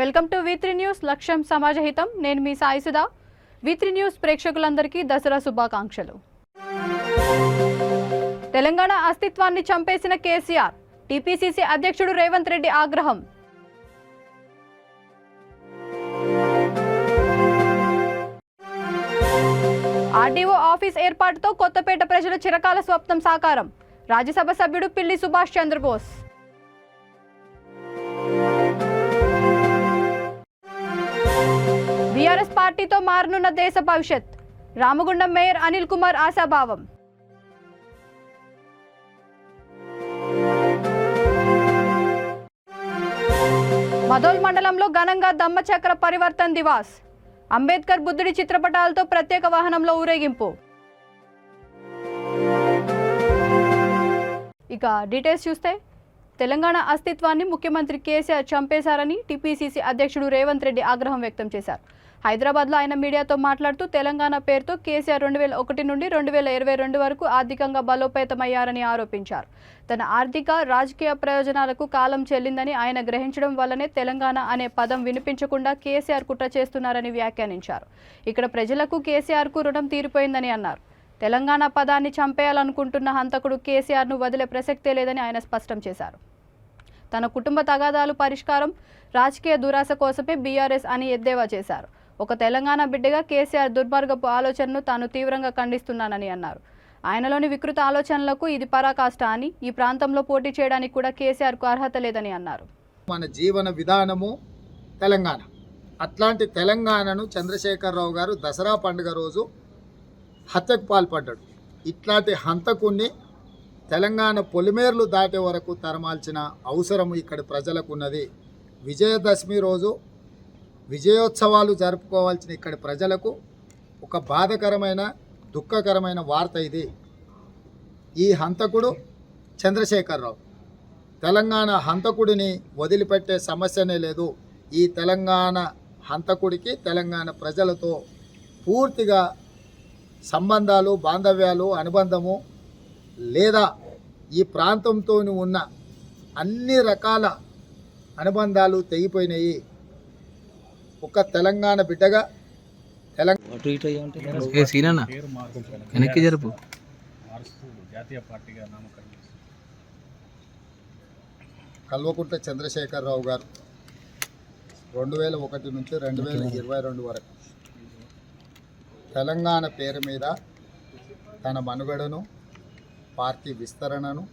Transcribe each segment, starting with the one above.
Welcome to V3 news లక్ష్యం సమాజహితం. నేను మీ Saisudha. V3 news ప్రేక్షకులందరికీ దసరా శుభాకాంక్షలు. తెలంగాణ అస్తిత్వాన్ని చంపేసిన కేసీఆర్, టీపీసీసీ అధ్యక్షుడు రేవంత్ రెడ్డి ఆగ్రహం. ఆర్డీఓ ఆఫీస్ ఏర్పాటుతో కొత్తపేట ప్రజల చిరకాల స్వప్నం సాకారం. రాజ్యసభ సభ్యుడు పిల్లి సుభాష్ చంద్రబోస్. బీఆర్ఎస్ పార్టీతో మారనున్న దేశ భవిష్యత్. రామగుండం మేయర్ అనిల్ కుమార్ ఆశాభావం. మదోల్ మండలంలో ఘనంగా దమ్మచక్ర పరివర్తన్ దివాస్. అంబేద్కర్ బుద్ధుడి చిత్రపటాలతో ప్రత్యేక వాహనంలో ఊరేగింపు. ఇక డీటెయిల్స్ చూస్తే, తెలంగాణ అస్తిత్వాన్ని ముఖ్యమంత్రి కేసీఆర్ చంపేశారని టీపీసీసీ అధ్యక్షుడు రేవంత్ రెడ్డి ఆగ్రహం వ్యక్తం చేశారు. హైదరాబాద్లో ఆయన మీడియాతో మాట్లాడుతూ తెలంగాణ పేరుతో కేసీఆర్ 2001 నుండి 2022 వరకు ఆర్థికంగా బలోపేతమయ్యారని ఆరోపించారు. తన ఆర్థిక రాజకీయ ప్రయోజనాలకు కాలం చెల్లిందని ఆయన గ్రహించడం వల్లనే తెలంగాణ అనే పదం వినిపించకుండా కేసీఆర్ కుట్ర చేస్తున్నారని వ్యాఖ్యానించారు. ఇక్కడ ప్రజలకు కేసీఆర్కు రుణం తీరిపోయిందని అన్నారు. తెలంగాణ పదాన్ని చంపేయాలనుకుంటున్న హంతకుడు కేసీఆర్ను వదిలే ప్రసక్తే లేదని ఆయన స్పష్టం చేశారు. తన కుటుంబ తగాదాలు పరిష్కారం రాజకీయ దురాశ కోసమే బీఆర్ఎస్ అని ఎద్దేవా చేశారు. ఒక తెలంగాణ బిడ్డగా కేసీఆర్ దుర్మార్గపు ఆలోచనను తాను తీవ్రంగా ఖండిస్తున్నానని అన్నారు. ఆయనలోని వికృత ఆలోచనలకు ఇది పరాకాష్ట అని, ఈ ప్రాంతంలో పోటీ చేయడానికి కూడా కేసీఆర్కు అర్హత లేదని అన్నారు. మన జీవన విధానము తెలంగాణ. అట్లాంటి తెలంగాణను చంద్రశేఖరరావు గారు దసరా పండుగ రోజు హత్యకు పాల్పడ్డాడు. ఇట్లాంటి హంతకుణ్ణి తెలంగాణ పొలిమేర్లు దాటే వరకు తరమాల్సిన అవసరం ఇక్కడి ప్రజలకు ఉన్నది. విజయదశమి రోజు విజయోత్సవాలు జరుపుకోవాల్సిన ఇక్కడి ప్రజలకు ఒక బాధకరమైన దుఃఖకరమైన వార్త ఇది. ఈ హంతకుడు చంద్రశేఖరరావు. తెలంగాణ హంతకుడిని వదిలిపెట్టే సమస్యనే లేదు. ఈ తెలంగాణ హంతకుడికి తెలంగాణ ప్రజలతో పూర్తిగా సంబంధాలు, బాంధవ్యాలు, అనుబంధము లేదా ఈ ప్రాంతంతో ఉన్న అన్ని రకాల అనుబంధాలు తెగిపోయినాయి. ఒక తెలంగాణ బిడ్డగా కల్వకుంట్ల చంద్రశేఖరరావు గారు 2001 నుంచి 2022 వరకు తెలంగాణ పేరు మీద తన మనుగడను, పార్టీ విస్తరణను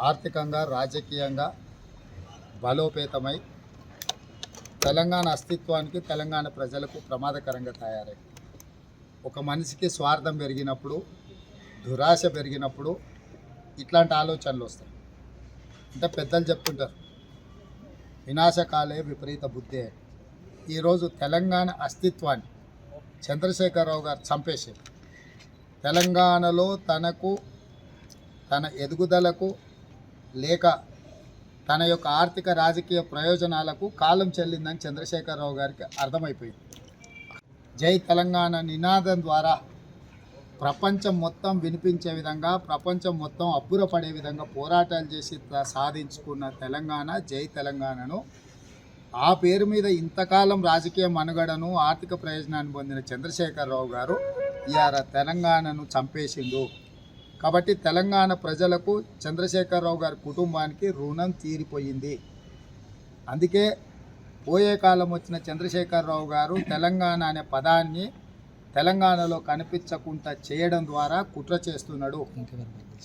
ఆర్థికంగా, రాజకీయంగా బలోపేతమై తెలంగాణ అస్తిత్వానికి, తెలంగాణ ప్రజలకు ప్రమాదకరంగా తయారై, ఒక మనిషికి స్వార్థం పెరిగినప్పుడు, దురాశ పెరిగినప్పుడు ఇట్లాంటి ఆలోచనలు వస్తాయి. అంటే పెద్దలు చెప్తుంటారు, వినాశకాలే విపరీత బుద్ధే. ఈరోజు తెలంగాణ అస్తిత్వాన్ని చంద్రశేఖరరావు గారు చంపేశారు. తెలంగాణలో తనకు, తన ఎదుగుదలకు లేక తన యొక్క ఆర్థిక రాజకీయ ప్రయోజనాలకు కాలం చెల్లిందని చంద్రశేఖరరావు గారికి అర్థమైపోయింది. జై తెలంగాణ నినాదం ద్వారా ప్రపంచం మొత్తం వినిపించే విధంగా, ప్రపంచం మొత్తం అబ్బురపడే విధంగా పోరాటాలు చేసి సాధించుకున్న తెలంగాణ, జై తెలంగాణను, ఆ పేరు మీద ఇంతకాలం రాజకీయ మనుగడను, ఆర్థిక ప్రయోజనాన్ని పొందిన చంద్రశేఖరరావు గారు ఇవాళ తెలంగాణను చంపేసిండు. కాబట్టి తెలంగాణ ప్రజలకు, చంద్రశేఖరరావు గారి కుటుంబానికి రుణం తీరిపోయింది. అందుకే పోయే కాలం వచ్చిన చంద్రశేఖరరావు గారు తెలంగాణ అనే పదాన్ని తెలంగాణలో కనిపించకుండా చేయడం ద్వారా కుట్ర చేస్తున్నాడు.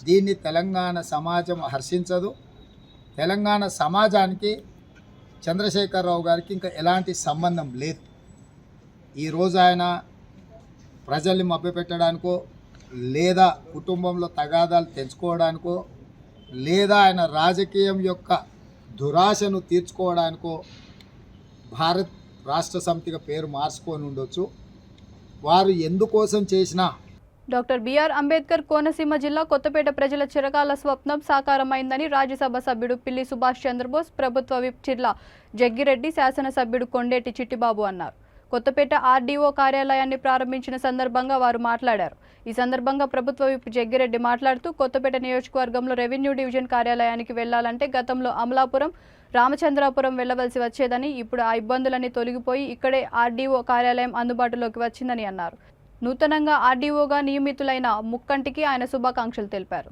దీన్ని తెలంగాణ సమాజం హర్షించదు. తెలంగాణ సమాజానికి చంద్రశేఖరరావు గారికి ఇంకా ఎలాంటి సంబంధం లేదు. ఈరోజు ఆయన ప్రజల్ని మభ్యపెట్టడానికో, లేదా కుటుంబంలో తగాదాలు తెంచుకోవడానికో, లేదా ఆయన రాజకీయం యొక్క దురాశను తీర్చుకోవడానికో భారత్ రాష్ట్ర సమితిగా పేరు మార్చుకొని ఉండొచ్చు. వారు ఎందుకోసం చేసినా డాక్టర్ బిఆర్ అంబేద్కర్ కోనసీమ జిల్లా కొత్తపేట ప్రజల చిరకాల స్వప్నం సాకారమైందని రాజ్యసభ సభ్యుడు పిల్లి సుభాష్ చంద్రబోస్, ప్రభుత్వ విప్ చిర్ల జగ్గిరెడ్డి, శాసనసభ్యుడు కొండేటి చిట్టిబాబు అన్నారు. కొత్తపేట ఆర్డీఓ కార్యాలయాన్ని ప్రారంభించిన సందర్భంగా వారు మాట్లాడారు. ఈ సందర్భంగా ప్రభుత్వ విప్ జగ్గిరెడ్డి మాట్లాడుతూ కొత్తపేట నియోజకవర్గంలో రెవెన్యూ డివిజన్ కార్యాలయానికి వెళ్లాలంటే గతంలో అమలాపురం, రామచంద్రాపురం వెళ్లవలసి వచ్చేదని, ఇప్పుడు ఆ ఇబ్బందులన్నీ తొలగిపోయి ఇక్కడే ఆర్డీఓ కార్యాలయం అందుబాటులోకి వచ్చిందని అన్నారు. నూతనంగా ఆర్డీఓగా నియమితులైన ముక్కంటికి ఆయన శుభాకాంక్షలు తెలిపారు.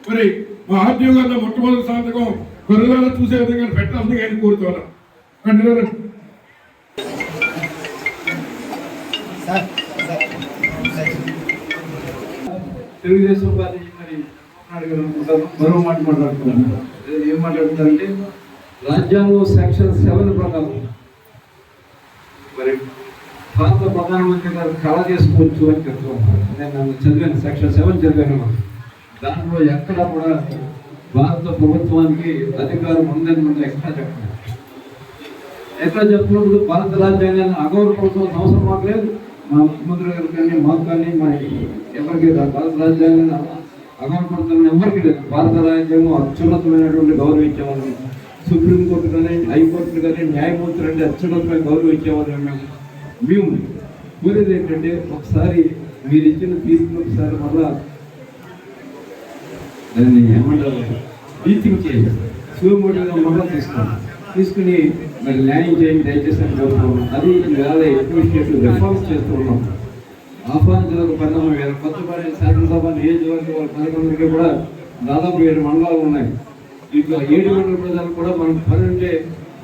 మరి మా ఆర్డీఓ గారిలో మొట్టమొదటి సంతకం గొర్రెలను చూసే విధంగా పెట్టాల్సిందిగా ఆయన కోరుతున్నాను. తెలుగుదేశం పార్టీ మరి మరో మాట మాట్లాడుతున్నాను. ఏం మాట్లాడుతున్నారంటే రాజ్యాంగం సెక్షన్ 7 ప్రకారం మరి భారత ప్రధానమంత్రి గారు కళ చేసుకోవచ్చు అని చెప్తున్నారు. నేను చదివాను, సెక్షన్ 7 చదివాను. దాంట్లో ఎక్కడా కూడా భారత ప్రభుత్వానికి అధికారం ఉందని మనం ఎక్కడ చెప్తున్నప్పుడు భారత రాజ్యాంగాన్ని అగౌరవపరచాల్సిన అవసరం మాకు లేదు. మా ముఖ్యమంత్రి గారు కానీ మాకు కానీ మా ఎవరికి భారత రాజ్యాంగాన్ని అగౌరవపరచాలని ఎవరికి లేదు. భారత రాజ్యాంగం అత్యున్నతమైనటువంటి గౌరవించేవాళ్ళం. సుప్రీంకోర్టు కానీ, హైకోర్టు కానీ, న్యాయమూర్తులు అంటే అత్యున్నతమైన గౌరవించేవాళ్ళం. మేము కోరేది ఏంటంటే ఒకసారి మీరు ఇచ్చిన తీర్పును ఒకసారి మళ్ళా దాన్ని ఏమంటారు రీథింక్ చేయండి. శివమూర్తిగా మళ్ళా తీసుకుని మరి న్యాయం చేయండి దయచేసి అని కోరుతున్నాం. అది వేరే అడ్మినిస్ట్రేటివ్ రిఫార్మ్స్ చేస్తూ ఉన్నాం. ఆహ్వానించడానికి పరిణామం వేరే కొత్తపల్లి శాసనసభ నియోజకవర్గ వాళ్ళ ప్రజలందరికీ కూడా దాదాపు 7 మండలాలు ఉన్నాయి. ఇట్లా 7 మండల ప్రజలకు కూడా మనం పని ఉంటే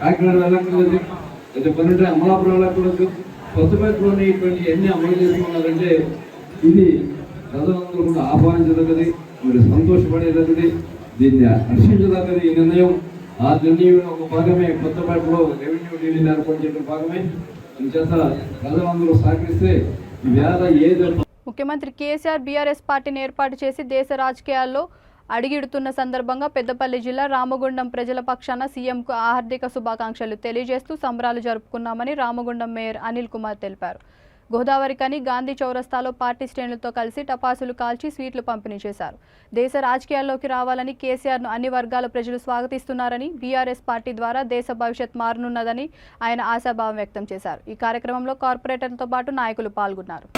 కాకినాడ వెళ్ళక్కర్లేదు, లేదా పని ఉంటే అమలాపురం వెళ్ళక్కర్లేదు. కొత్తపేటలోని ఇటువంటి ఎన్ని అమలు చేసుకున్నారంటే ఇది ప్రజలందరూ కూడా ఆహ్వానించదగ్గది, మరి సంతోషపడేదగ్గది, దీన్ని హర్షించదగ్గది. ఈ నిర్ణయం ఆ నిర్ణయం ఒక భాగమే కొత్తపేటలో రెవెన్యూ డివిజన్ ఏర్పాటు చేయడం భాగమే. అందుచేత ప్రజలందరూ సహకరిస్తే ముఖ్యమంత్రి కేసీఆర్ బీఆర్ఎస్ పార్టీని ఏర్పాటు చేసి దేశ రాజకీయాల్లో అడిగిడుతున్న సందర్భంగా పెద్దపల్లి జిల్లా రామగుండం ప్రజల పక్షాన సీఎంకు హార్దిక శుభాకాంక్షలు తెలియజేస్తూ సంబరాలు జరుపుకున్నామని రామగుండం మేయర్ అనిల్ కుమార్ తెలిపారు. గోదావరికని గాంధీ చౌరస్తాలో పార్టీ శ్రేణులతో కలిసి టపాసులు కాల్చి స్వీట్లు పంపిణీ చేశారు. దేశ రాజకీయాల్లోకి రావాలని కేసీఆర్ను అన్ని వర్గాల ప్రజలు స్వాగతిస్తున్నారని, బీఆర్ఎస్ పార్టీ ద్వారా దేశ భవిష్యత్ మారనున్నదని ఆయన ఆశాభావం వ్యక్తం చేశారు. ఈ కార్యక్రమంలో కార్పొరేటర్లతో పాటు నాయకులు పాల్గొన్నారు.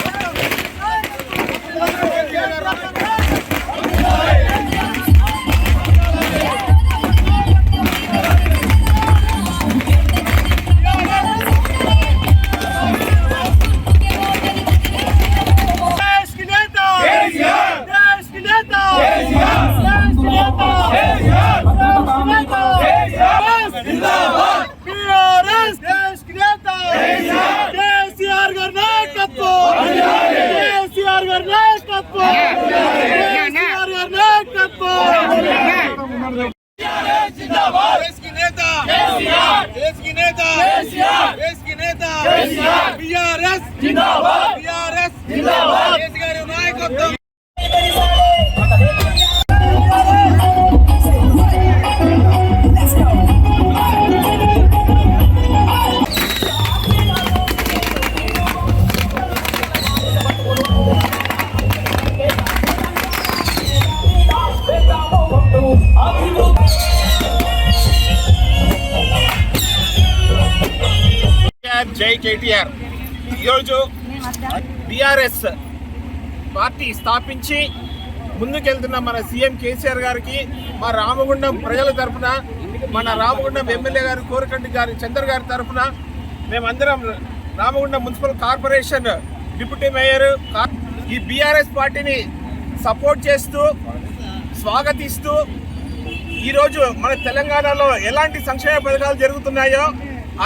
జై కేటీఆర్. ఈరోజు బీఆర్ఎస్ పార్టీ స్థాపించి ముందుకెళ్తున్న మన సీఎం కేసీఆర్ గారికి, మా రామగుండం ప్రజల తరఫున, మన రామగుండం ఎమ్మెల్యే గారు కోరకంటి గారి చంద్ర గారి తరఫున మేమందరం Ramagundam municipal corporation deputy mayor ఈ బీఆర్ఎస్ పార్టీని సపోర్ట్ చేస్తూ స్వాగతిస్తూ ఈరోజు మన తెలంగాణలో ఎలాంటి సంక్షేమ పథకాలు జరుగుతున్నాయో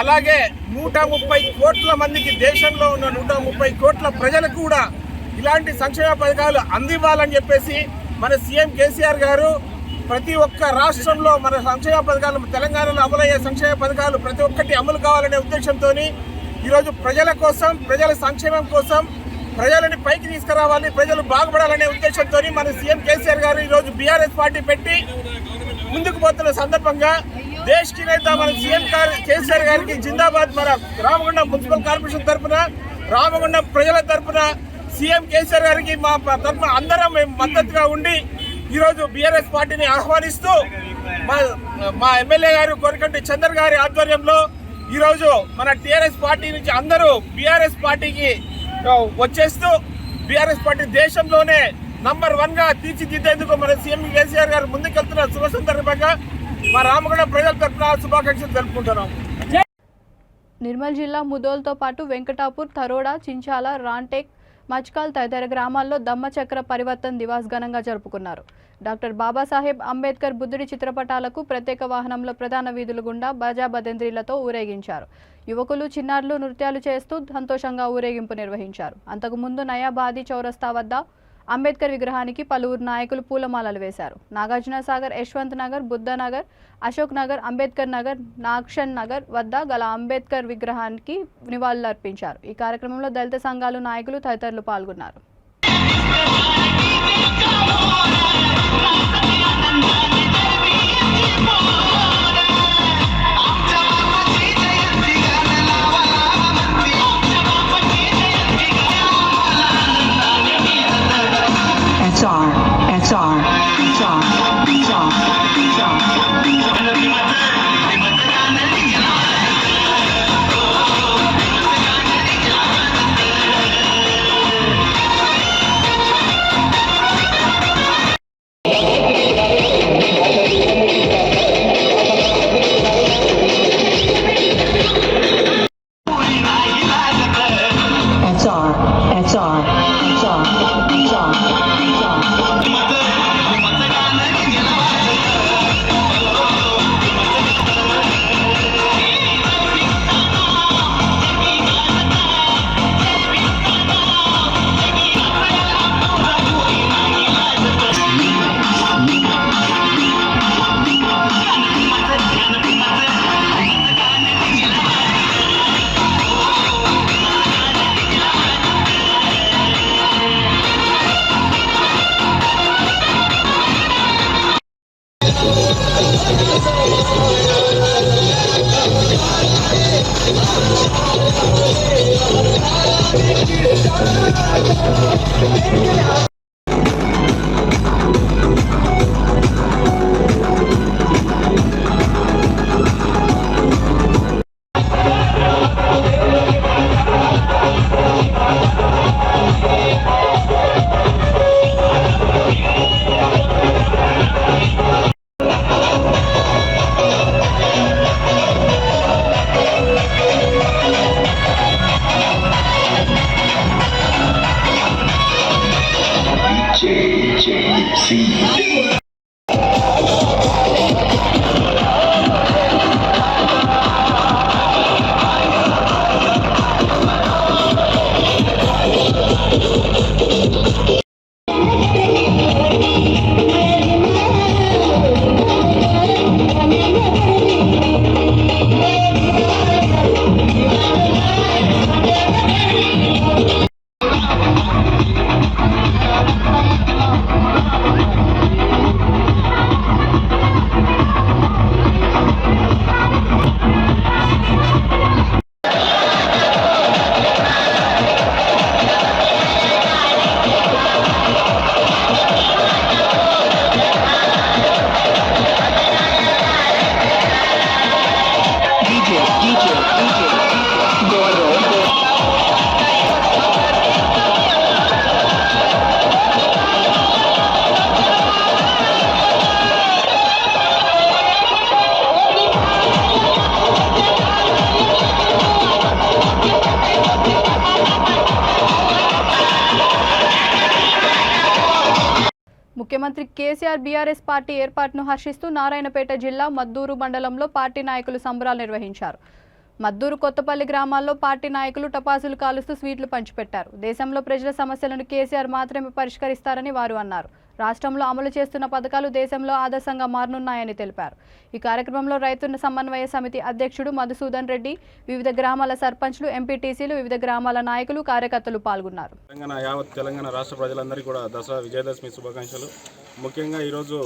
అలాగే 130 కోట్ల మందికి, దేశంలో ఉన్న 130 కోట్ల ప్రజలకు కూడా ఇలాంటి సంక్షేమ పథకాలు అందివ్వాలని చెప్పేసి మన సీఎం కేసీఆర్ గారు ప్రతి ఒక్క రాష్ట్రంలో మన సంక్షేమ పథకాలు, తెలంగాణలో అమలయ్యే సంక్షేమ పథకాలు ప్రతి ఒక్కటి అమలు కావాలనే ఉద్దేశంతో ఈరోజు ప్రజల కోసం, ప్రజల సంక్షేమం కోసం, ప్రజలని పైకి తీసుకురావాలి, ప్రజలు బాగుపడాలనే ఉద్దేశంతో మన సీఎం కేసీఆర్ గారు ఈరోజు బీఆర్ఎస్ పార్టీ పెట్టి ముందుకు పోతున్న సందర్భంగా దేశ్ కి నేత మన సీఎం కేసీఆర్ గారికి జిందాబాద్. మన రామగుండం మున్సిపల్ కార్పొరేషన్ తరఫున, రామగుండం ప్రజల తరఫున సీఎం కేసీఆర్ గారికి మా తరఫున అందరం మేము మద్దతుగా ఉండి ఈరోజు బీఆర్ఎస్ పార్టీని ఆహ్వానిస్తూ మా ఎమ్మెల్యే గారు కోరకంటి చంద్ర గారి ఆధ్వర్యంలో ఈరోజు మన టీఆర్ఎస్ పార్టీ నుంచి అందరూ బీఆర్ఎస్ పార్టీకి వచ్చేస్తూ బీఆర్ఎస్ పార్టీ దేశంలోనే నంబర్ 1 గా తీర్చిదిద్దేందుకు మన సీఎం కేసీఆర్ గారు ముందుకెళ్తున్న శుభ సందర్భంగా మా రామగుండం ప్రజల తరఫున శుభాకాంక్షలు తెలుపుకుంటున్నాం. నిర్మల్ జిల్లా ముదోల్తో పాటు వెంకటాపూర్, తరోడా, చించాల, రాంటేక్, మచ్కాల్ తదితర గ్రామాల్లో దమ్మచక్ర పరివర్తన్ దివాస్ ఘనంగా జరుపుకున్నారు. డాక్టర్ బాబాసాహెబ్ అంబేద్కర్ బుద్ధుడి చిత్రపటాలకు ప్రత్యేక వాహనంలో ప్రధాన వీధుల గుండా బాజా బదెంద్రీలతో ఊరేగించారు. యువకులు, చిన్నారులు నృత్యాలు చేస్తూ సంతోషంగా ఊరేగింపు నిర్వహించారు. అంతకుముందు నయాబాదీ చౌరస్తా వద్ద అంబేద్కర్ విగ్రహానికి పలువురు నాయకులు పూలమాలలు వేశారు. నాగార్జున సాగర్, యశ్వంత్ నగర్, బుద్ధనగర్, అశోక్ నగర్, అంబేద్కర్ నగర్, నాగ్షన్ నగర్ వద్ద గల అంబేద్కర్ విగ్రహానికి నివాళులర్పించారు. ఈ కార్యక్రమంలో దళిత సంఘాలు, నాయకులు తదితరులు పాల్గొన్నారు. ముఖ్యమంత్రి కేసీఆర్ బీఆర్ఎస్ పార్టీ ఏర్పాటును హర్షిస్తూ నారాయణపేట జిల్లా మద్దూరు మండలంలో పార్టీ నాయకులు సంబరాలు నిర్వహించారు. మద్దూరు కొత్తపల్లి గ్రామాల్లో పార్టీ నాయకులు టపాసులు కాలుస్తూ స్వీట్లు పంచిపెట్టారు. దేశంలో ప్రజల సమస్యలను కేసీఆర్ మాత్రమే పరిష్కరిస్తారని వారు అన్నారు. రాష్ట్రంలో అమలు చేస్తున్న పథకాలు దేశంలో ఆదర్శంగా మారనున్నాయని తెలిపారు. ఈ కార్యక్రమంలో రైతు సమన్వయ సమితి అధ్యక్షుడు మధుసూదన్ రెడ్డి, వివిధ గ్రామాల సర్పంచ్లు, ఎంపీటీసీలు, వివిధ గ్రామాల నాయకులు, కార్యకర్తలు పాల్గొన్నారు. తెలంగాణ రాష్ట్ర ప్రజలందరికీ కూడా దసరా విజయదశమి శుభాకాంక్షలు. ముఖ్యంగా ఈరోజు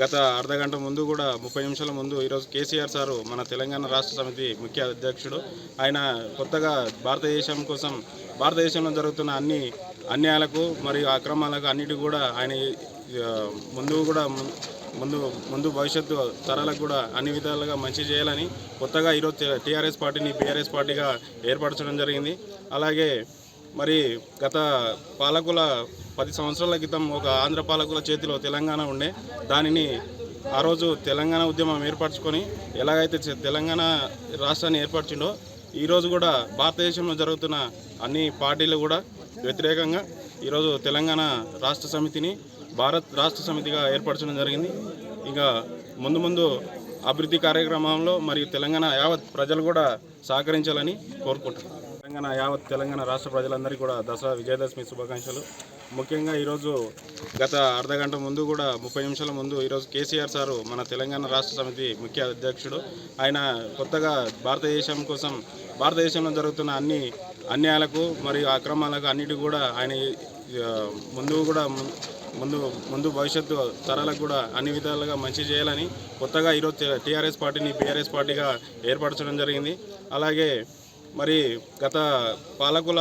గత అర్ధగంట ముందు కూడా 30 నిమిషాల ముందు ఈరోజు కేసీఆర్ సారు మన తెలంగాణ రాష్ట్ర సమితి ముఖ్య అధ్యక్షుడు, ఆయన కొత్తగా భారతదేశంలో జరుగుతున్న అన్ని అన్యాయాలకు మరియు అక్రమాలకు అన్నిటి కూడా ఆయన ముందు భవిష్యత్తు తరాలకు కూడా అన్ని విధాలుగా మంచి చేయాలని కొత్తగా ఈరోజు టీఆర్ఎస్ పార్టీని బీఆర్ఎస్ పార్టీగా ఏర్పరచడం జరిగింది. అలాగే మరి గత పాలకుల 10 సంవత్సరాల క్రితం ఒక ఆంధ్ర పాలకుల చేతిలో తెలంగాణ ఉండే, దానిని ఆ రోజు తెలంగాణ ఉద్యమం ఏర్పరచుకొని ఎలాగైతే తెలంగాణ రాష్ట్రాన్ని ఏర్పరిచిండో ఈరోజు కూడా భారతదేశంలో జరుగుతున్న అన్ని పార్టీలు కూడా వ్యతిరేకంగా ఈరోజు తెలంగాణ రాష్ట్ర సమితిని భారత్ రాష్ట్ర సమితిగా ఏర్పరచడం జరిగింది. ఇంకా ముందు అభివృద్ధి కార్యక్రమంలో మరియు తెలంగాణ యావత్ ప్రజలు కూడా సహకరించాలని కోరుకుంటున్నాను. తెలంగాణ రాష్ట్ర ప్రజలందరికీ కూడా దసరా విజయదశమి శుభాకాంక్షలు. ముఖ్యంగా ఈరోజు గత అర్ధగంట ముందు కూడా 30 నిమిషాల ముందు ఈరోజు కేసీఆర్ సారు మన తెలంగాణ రాష్ట్ర సమితి ముఖ్య అధ్యక్షుడు, ఆయన కొత్తగా భారతదేశంలో జరుగుతున్న అన్ని అన్యాయాలకు మరియు అక్రమాలకు అన్నిటి కూడా ఆయన ముందు భవిష్యత్తు తరాలకు కూడా అన్ని విధాలుగా మంచి చేయాలని కొత్తగా ఈరోజు టీఆర్ఎస్ పార్టీని బీఆర్ఎస్ పార్టీగా ఏర్పరచడం జరిగింది. అలాగే మరి గత పాలకుల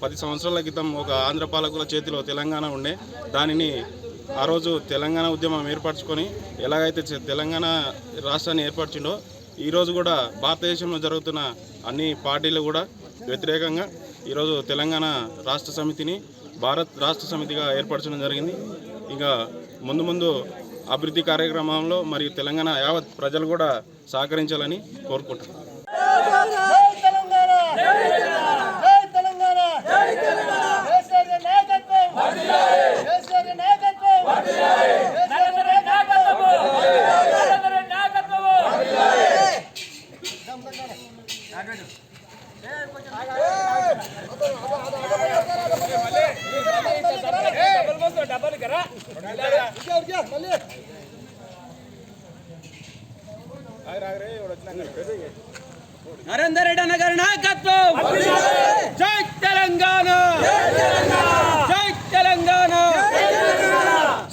10 సంవత్సరాల క్రితం ఒక ఆంధ్ర పాలకుల చేతిలో తెలంగాణ ఉండే, దానిని ఆ రోజు తెలంగాణ ఉద్యమం ఏర్పరచుకొని ఎలాగైతే తెలంగాణ రాష్ట్రాన్ని ఏర్పరిచిండో ఈరోజు కూడా భారతదేశంలో జరుగుతున్న అన్ని పార్టీలు కూడా వ్యతిరేకంగా ఈరోజు తెలంగాణ రాష్ట్ర సమితిని భారత్ రాష్ట్ర సమితిగా ఏర్పరచడం జరిగింది. ఇంకా ముందు అభివృద్ధి కార్యక్రమంలో మరియు తెలంగాణ యావత్ ప్రజలు కూడా సహకరించాలని కోరుకుంటున్నాను. నరేందర్ రెడ్డి అన్న గారి నాయకత్వం, జై తెలంగాణ, జై తెలంగాణ,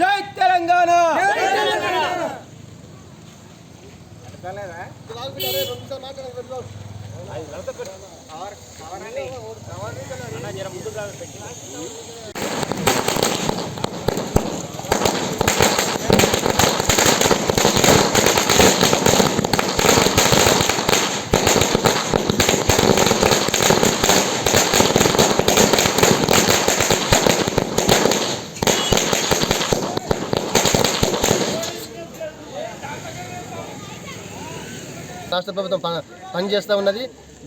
జై తెలంగాణ. రాష్ట్ర ప్రభుత్వం పనిచేస్తూ ఉన్నది.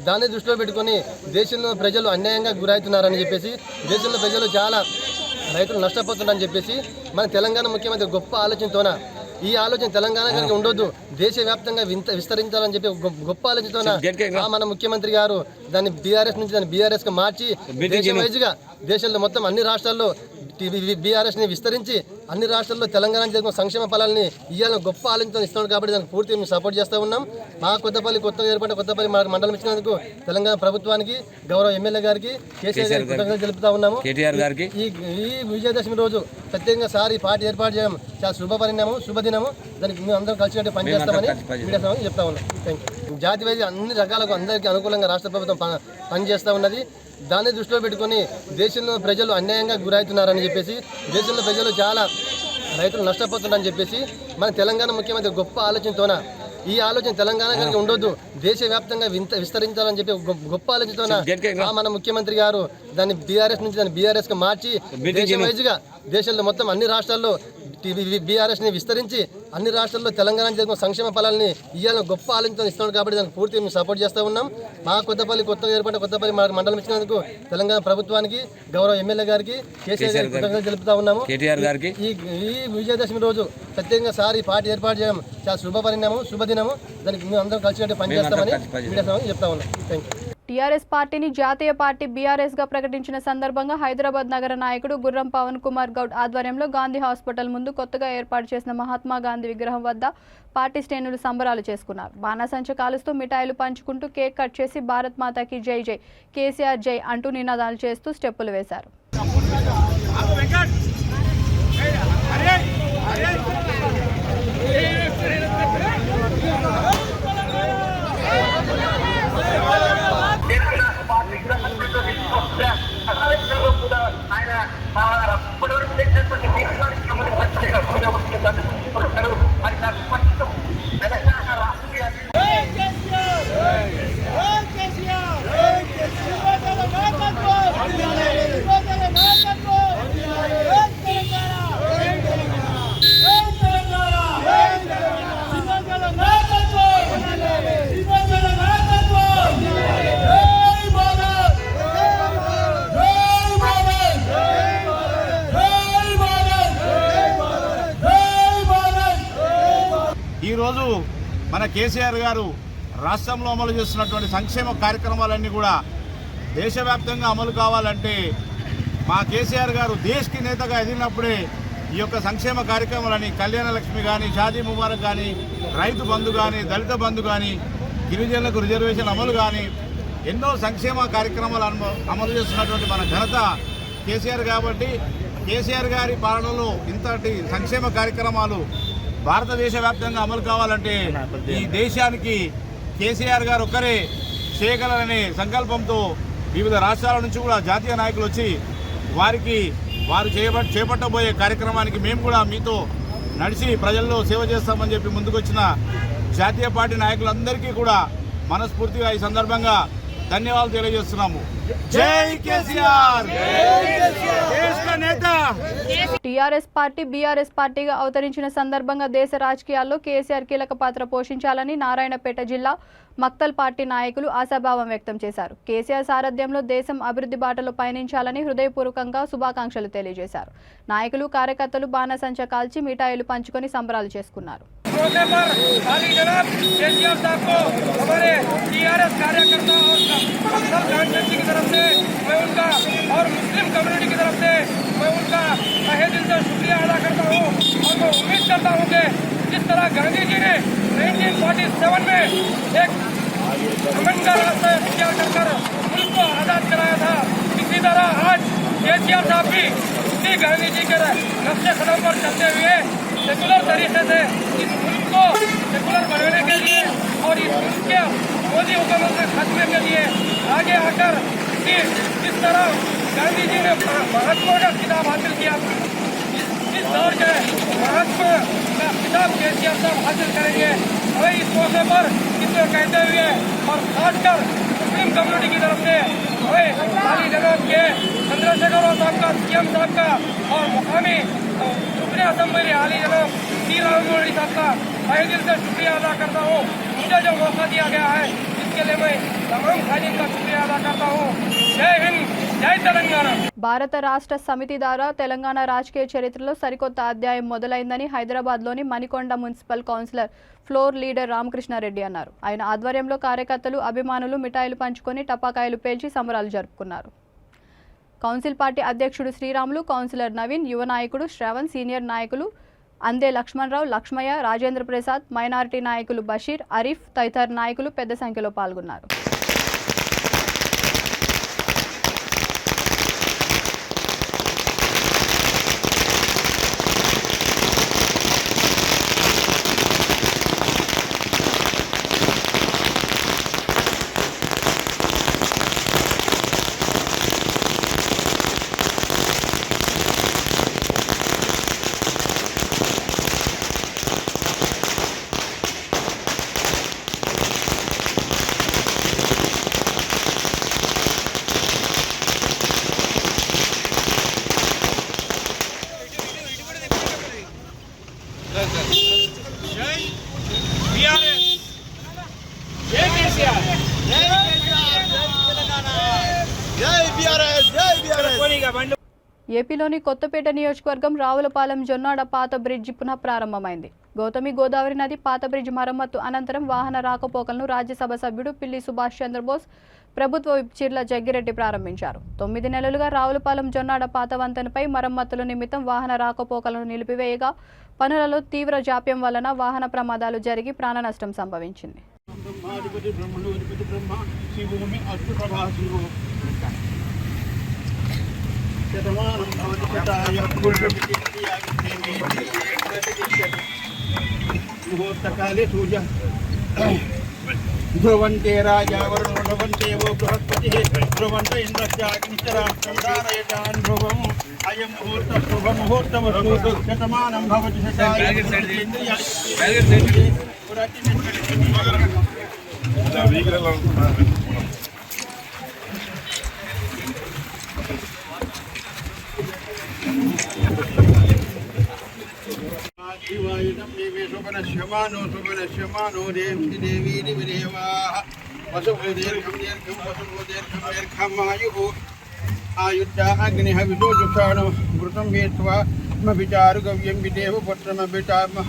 దాన్ని దృష్టిలో పెట్టుకొని దేశంలో ప్రజలు అన్యాయంగా గురవుతున్నారని చెప్పేసి, దేశంలో ప్రజలు చాలా రైతులు నష్టపోతున్నారని చెప్పేసి మన తెలంగాణ ముఖ్యమంత్రి గొప్ప ఆలోచనతోన, ఈ ఆలోచన తెలంగాణ కనుక ఉండొద్దు, దేశవ్యాప్తంగా విస్తరించాలని చెప్పి గొప్ప ఆలోచనతోన మన ముఖ్యమంత్రి గారు దాన్ని బీఆర్ఎస్గా మార్చి దేశం వైజ్గా దేశంలో మొత్తం అన్ని రాష్ట్రాల్లో బీఆర్ఎస్ని విస్తరించి అన్ని రాష్ట్రాల్లో తెలంగాణ జరిగిన సంక్షేమ ఫలాన్ని ఇవ్వాలని గొప్ప ఆలోచనతో ఇస్తున్నాడు. కాబట్టి దానికి పూర్తిగా మేము సపోర్ట్ చేస్తూ ఉన్నాం. మా కొత్తగా ఏర్పడిన కొత్తపల్లి మండలం ఇచ్చినందుకు తెలంగాణ ప్రభుత్వానికి, గౌరవ ఎమ్మెల్యే గారికి, కేసీఆర్ గారికి కృతజ్ఞతలు తెలుపుతా ఉన్నాము. ఈ విజయదశమి రోజు ప్రత్యేకంగా సార్ ఈ పార్టీ ఏర్పాటు చేయడం చాలా శుభదినము. దానికి మేము అందరం కలిసినట్టు పనిచేస్తామని చెప్తా ఉన్నాం. Thank you. జాతి వైద్య అన్ని రకాలకు అందరికీ అనుకూలంగా రాష్ట్ర ప్రభుత్వం పనిచేస్తూ ఉన్నది. దాన్ని దృష్టిలో పెట్టుకొని దేశంలో ప్రజలు అన్యాయంగా గురవుతున్నారని చెప్పేసి, దేశంలో ప్రజలు చాలా రైతులు నష్టపోతున్నారని చెప్పేసి మన తెలంగాణ ముఖ్యమంత్రి గొప్ప ఆలోచనతోన, ఈ ఆలోచన తెలంగాణ కనుక ఉండొద్దు, దేశవ్యాప్తంగా విస్తరించాలని చెప్పి గొప్ప ఆలోచనతోన మన ముఖ్యమంత్రి గారు దాన్ని బీఆర్ఎస్గా మార్చి దేశం వైజ్గా దేశంలో మొత్తం అన్ని రాష్ట్రాల్లో బీఆర్ఎస్ని విస్తరించి అన్ని రాష్ట్రాల్లో తెలంగాణ జరిగిన సంక్షేమ ఫలాలని ఇవ్వాలని గొప్ప ఆలోచనతో ఇస్తున్నాడు కాబట్టి దానికి పూర్తిగా మేము సపోర్ట్ చేస్తూ ఉన్నాం. మా కొత్తగా ఏర్పడిన కొత్తపల్లి మండలం ఇచ్చినందుకు తెలంగాణ ప్రభుత్వానికి, గౌరవ ఎమ్మెల్యే గారికి, కేసీఆర్ గారికి కృతజ్ఞతలు తెలుపుతా ఉన్నాము. ఈ విజయదశమి రోజు ప్రత్యేకంగా సార్ ఈ పార్టీ ఏర్పాటు చేయడం చాలా శుభదినము. దానికి మేము అందరం కలిసి పనిచేస్తామని చెప్తా ఉన్నాం. Thank you. టీఆర్ఎస్ పార్టీని జాతీయ పార్టీ బీఆర్ఎస్ గా ప్రకటించిన సందర్భంగా హైదరాబాద్ నగర నాయకుడు గుర్రం పవన్ కుమార్ గౌడ్ ఆధ్వర్యంలో గాంధీ హాస్పిటల్ ముందు కొత్తగా ఏర్పాటు చేసిన మహాత్మా గాంధీ విగ్రహం వద్ద పార్టీ శ్రేణులు సంబరాలు చేసుకున్నారు. బాణాసంచ కాలుస్తూ మిఠాయిలు పంచుకుంటూ కేక్ కట్ చేసి భారత్ మాతాకి జై జై, కేసీఆర్ జై అంటూ నినాదాలు చేస్తూ స్టెప్పులు వేశారు. ఈరోజు మన కేసీఆర్ గారు రాష్ట్రంలో అమలు చేస్తున్నటువంటి సంక్షేమ కార్యక్రమాలన్నీ కూడా దేశవ్యాప్తంగా అమలు కావాలంటే మా కేసీఆర్ గారు దేశ్కి నేతగా ఎదిగినప్పుడే ఈ యొక్క సంక్షేమ కార్యక్రమాలని కళ్యాణ లక్ష్మి కానీ, షాదీ ముబారక్ కానీ, రైతు బంధు కానీ, దళిత బంధు కానీ, గిరిజనులకు రిజర్వేషన్ అమలు కానీ ఎన్నో సంక్షేమ కార్యక్రమాలు అమలు చేస్తున్నటువంటి మన ఘనత కేసీఆర్ కాబట్టి కేసీఆర్ గారి పాలనలో ఇంతటి సంక్షేమ కార్యక్రమాలు భారతదేశ వ్యాప్తంగా అమలు కావాలంటే ఈ దేశానికి కేసీఆర్ గారు ఒక్కరే చేయగలరనే సంకల్పంతో వివిధ రాష్ట్రాల నుంచి కూడా జాతీయ నాయకులు వచ్చి వారు చేపట్టబోయే కార్యక్రమానికి మేము కూడా మీతో నడిచి ప్రజల్లో సేవ చేస్తామని చెప్పి ముందుకొచ్చిన జాతీయ పార్టీ నాయకులందరికీ కూడా మనస్ఫూర్తిగా ఈ సందర్భంగా ధన్యవాదాలు తెలియజేస్తున్నాము. జై కేసీఆర్, దేశ నేత. టీఆర్ఎస్ పార్టీ బీఆర్ఎస్ పార్టీగా అవతరించిన సందర్భంగా దేశ రాజకీయాల్లో కేసీఆర్ కీలక పాత్ర పోషించాలని నారాయణపేట జిల్లా మక్తల్ పార్టీ నాయకులు ఆశాభావం వ్యక్తం చేశారు. కేసీఆర్ సారథ్యంలో దేశం అభివృద్ధి బాటలో పయనించాలని హృదయపూర్వకంగా శుభాకాంక్షలు తెలియజేశారు. నాయకులు కార్యకర్తలు బాణసంచ కాల్చి మిఠాయిలు పంచుకొని సంబరాలు చేసుకున్నారు. जिस तरह गांधी जी ने 1947 में एक अमन का रास्ता इख्तियार कर मुल्क को आज़ाद कराया था, इसी तरह आज केसीआर साहब भी उसी गांधी जी के नक्शे कदम पर चलते हुए सेकुलर तरीके से इस मुल्क को सेकुलर बनाने के लिए और इस मुल्क के मोदी हुकूमत के खात्मे के लिए आगे आकर जिस तरह गांधी जी ने महात्मा का खिताब हासिल किया, इस दौर के महात्मा का खिताब केसीआर साहब हासिल करेंगे। हमें इस मौके पर इसको कहते हुए और खासकर मुस्लिम कम्युनिटी की तरफ से हमें हाली जनाब के चंद्रशेखर साहब का, सीएम साहब का और मुकामी सुप्रीम असम्बली हाली जनाब सी राममोहन साहब का तहे दिल से शुक्रिया अदा करता हूँ। मुझे जो मौका दिया गया है इसके लिए मैं तमाम खालिन का शुक्रिया अदा करता हूँ। जय हिंद, जय तेलंगाना. భారత రాష్ట్ర సమితి ద్వారా తెలంగాణ రాజకీయ చరిత్రలో సరికొత్త అధ్యాయం మొదలైందని హైదరాబాద్లోని Manikonda municipal councillor floor leader Ramakrishna Reddy అన్నారు. ఆయన ఆధ్వర్యంలో కార్యకర్తలు, అభిమానులు మిఠాయిలు పంచుకొని టపాకాయలు పేల్చి సంబరాలు జరుపుకున్నారు. కౌన్సిల్ పార్టీ అధ్యక్షుడు శ్రీరాములు, కౌన్సిలర్ నవీన్, యువ నాయకుడు శ్రవణ్, సీనియర్ నాయకులు అందే లక్ష్మణరావు, లక్ష్మయ్య, రాజేంద్ర ప్రసాద్, మైనారిటీ నాయకులు బషీర్, అరీఫ్ తదితర నాయకులు పెద్ద సంఖ్యలో పాల్గొన్నారు. ఏపీలోని కొత్తపేట నియోజకవర్గం రావులపాలెం జొన్నాడ పాత బ్రిడ్జి పునః ప్రారంభమైంది. గౌతమి గోదావరి నది పాత బ్రిడ్జి మరమ్మత్తు అనంతరం వాహన రాకపోకలను రాజ్యసభ సభ్యుడు పిల్లి సుభాష్ చంద్రబోస్ ప్రభుత్వ విప్ చిర్ల జగ్గిరెడ్డి ప్రారంభించారు. 9 నెలలుగా రావులపాలెం జొన్నాడ పాత వంతెనపై మరమ్మతుల నిమిత్తం వాహన రాకపోకలను నిలిపివేయగా పనులలో తీవ్ర జాప్యం వలన వాహన ప్రమాదాలు జరిగి ప్రాణ నష్టం సంభవించింది. ధ్రువంతే రాజా వరుణో ధ్రువంతే వో బృహస్పతి ధ్రువంత ఇంద్రశ్చాగ్నిశ్చరాష్టం ధ్రువం అయం ముహూర్త శుభ ముహూర్తమస్తు శతమానం భవతి శమానో దేవి దేవీ విదేవాః వసుః దీర్ఘం దీర్ఘం వసుః దీర్ఘం దీర్ఘమాయుః ఆయుద్ధ అగ్నిః విదోషాణో మృతం వేత్వా విచారు గవ్యం విదేవ పుత్రమభిచామ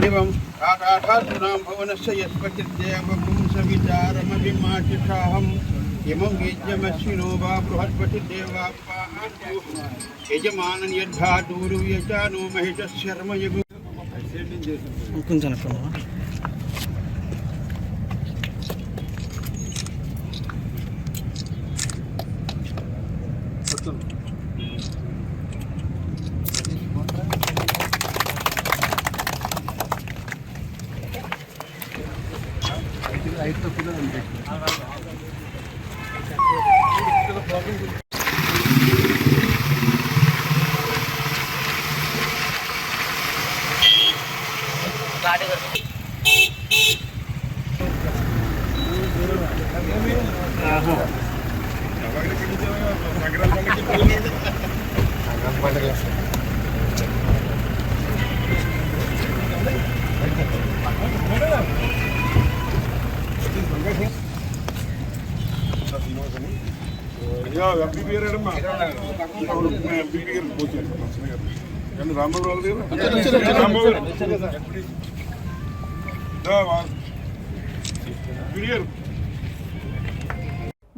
ఏవం ఆకాశానాం భవనస్య యస్పతిర్దేవ పుంస విచారమభిమాచిషాహం ఇమం యజ్ఞమశ్వినో వా బృహస్పతిర్దేవాపాః యజమానన్ యద్ధాతూరు యజానో మహిషశర్మయగు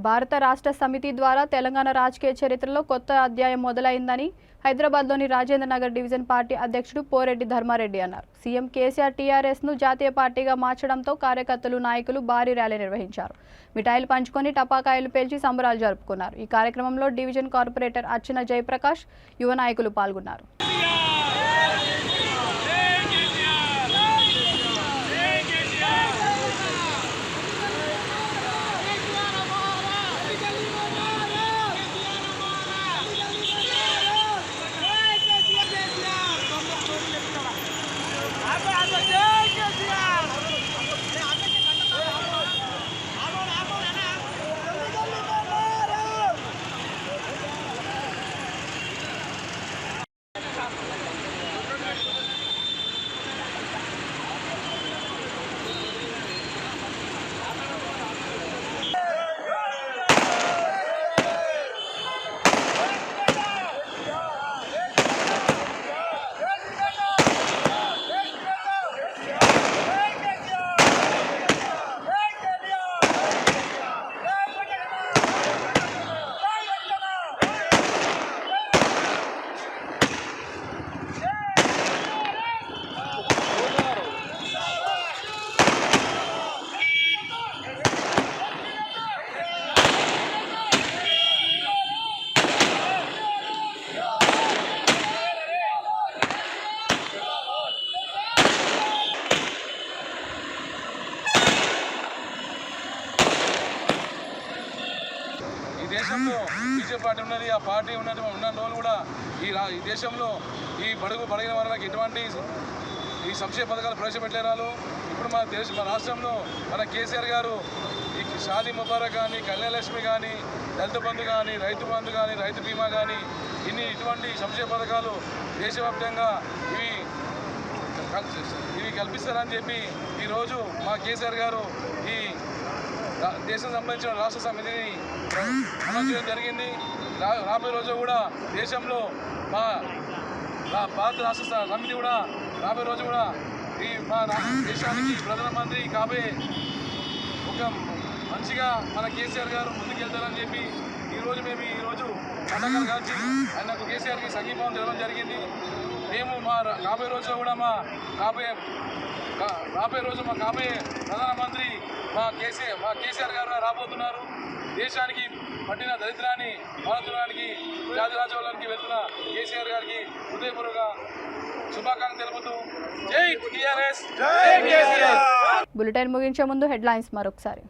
భారత రాష్ట్ర సమితి ద్వారా తెలంగాణ రాజకీయ చరిత్రలో కొత్త అధ్యాయం మొదలైందని హైదరాబాద్లోని రాజేంద్ర నగర్ డివిజన్ పార్టీ అధ్యక్షుడు పోరెడ్డి ధర్మారెడ్డి అన్నారు. సీఎం కేసీఆర్ టీఆర్ఎస్ను జాతీయ పార్టీగా మార్చడంతో కార్యకర్తలు నాయకులు భారీ ర్యాలీ నిర్వహించారు. మిఠాయిలు పంచుకొని టపాకాయలు పేల్చి సంబరాలు జరుపుకున్నారు. ఈ కార్యక్రమంలో డివిజన్ కార్పొరేటర్ అర్చన జయప్రకాష్, యువ నాయకులు పాల్గొన్నారు. దేశంలో బీజేపీ పార్టీ ఉన్నది, ఆ పార్టీ ఉన్నది ఉన్న రోజులు కూడా ఈ దేశంలో ఈ బడిగిన వాళ్ళకి ఎటువంటి ఈ సంక్షేమ పథకాలు ప్రవేశపెట్టలేరాలు. ఇప్పుడు మన రాష్ట్రంలో మన కేసీఆర్ గారు ఈ షాదీ ముబారక్ కానీ, కళ్యాణలక్ష్మి కానీ, దళిత బంధు కానీ, రైతు బంధు కానీ, రైతు బీమా కానీ ఇటువంటి సంక్షేమ పథకాలు దేశవ్యాప్తంగా ఇవి కల్పిస్తారని చెప్పి ఈరోజు మా కేసీఆర్ గారు ఈ దేశం సంబంధించిన రాష్ట్ర సమితిని అమలు చేయడం జరిగింది. రాబోయే రోజు కూడా దేశంలో మా భారత రాష్ట్ర సమితి కూడా రాబోయే రోజు కూడా మా దేశానికి ప్రధానమంత్రి కాబోయే ఒక మంచిగా మన కేసీఆర్ గారు ముందుకెళ్తారని చెప్పి ఈరోజు పండగలు కలిసి ఆయనకు కేసీఆర్కి సంఘీభావం తెలవడం జరిగింది. మేము మా రాబోయే రోజులో కూడా మా కాబోయే ప్రధానమంత్రి మా కేసీఆర్ గారు రాబోతున్నారు. దేశానికి పట్టిన దరిద్రాన్ని మారుతుడానికి జాతి రాజ్యాలకి వెళ్తున్న కేసీఆర్ గారికి హృదయపూర్వక శుభాకాంక్షలు తెలుపుతూ జై టీఆర్ఎస్, జై కేసీఆర్. బులెటిన్ ముగించే ముందు హెడ్లైన్స్ మరొకసారి.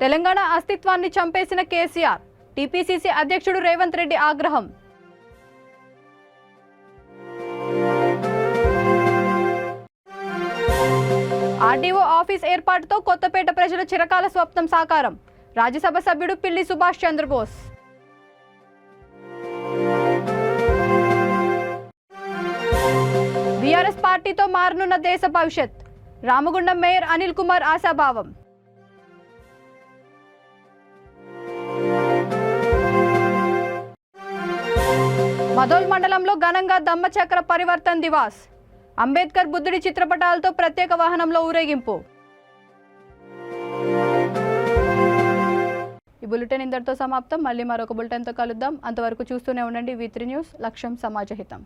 తెలంగాణ అస్తిత్వాన్ని చంపేసిన కేసీఆర్, టీపీసీసీ అధ్యక్షుడు రేవంత్ రెడ్డి ఆగ్రహం. ఆర్డీఓ ఆఫీస్ ఏర్పాటుతో కొత్తపేట ప్రజల చిరకాల స్వప్నం సాకారం, రాజ్యసభ సభ్యుడు పిల్లి సుభాష్ చంద్రబోస్. బీఆర్ఎస్ పార్టీతో మారనున్న దేశ భవిష్యత్, రామగుండం మేయర్ అనిల్ కుమార్ ఆశాభావం. మదోల్ మండలంలో ఘనంగా ధమ్మచక్ర పరివర్తన్ దివాస్, అంబేద్కర్ బుద్ధుడి చిత్రపటాలతో ప్రత్యేక వాహనంలో ఊరేగింపు. ఈ బులెటిన్ ఇంతటితో సమాప్తం. మళ్ళీ మరొక బులెటిన్తో కలుద్దాం. అంతవరకు చూస్తూనే ఉండండి V3 న్యూస్, లక్ష్యం సమాజహితం.